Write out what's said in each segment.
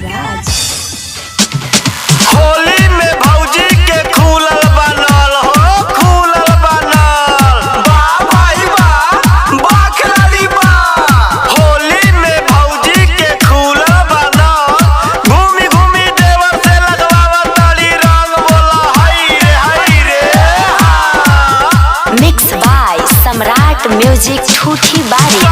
राज होली में भौजी के खुलल बनल हो, खुलल बनल वाह भाई वाह, वाह खिलाड़ी वाह। होली में भौजी के खुलल बनल, घूमी घूमी देवर से लगवावत ताली रंग, बोला हाय रे हाँ। मिक्स बाय सम्राट म्यूजिक ठूठी बारी।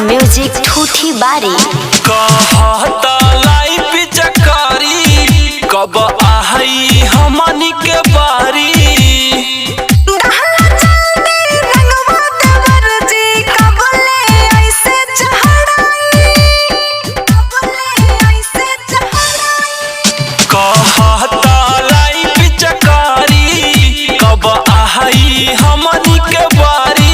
म्यूजिक ठूठी बारी। कहता लाई पिचकारी कब आई हमनी के बारी। कहता लाई पिचकारी कब आई हमनी के बारी।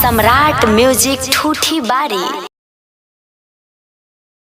सम्राट म्यूजिक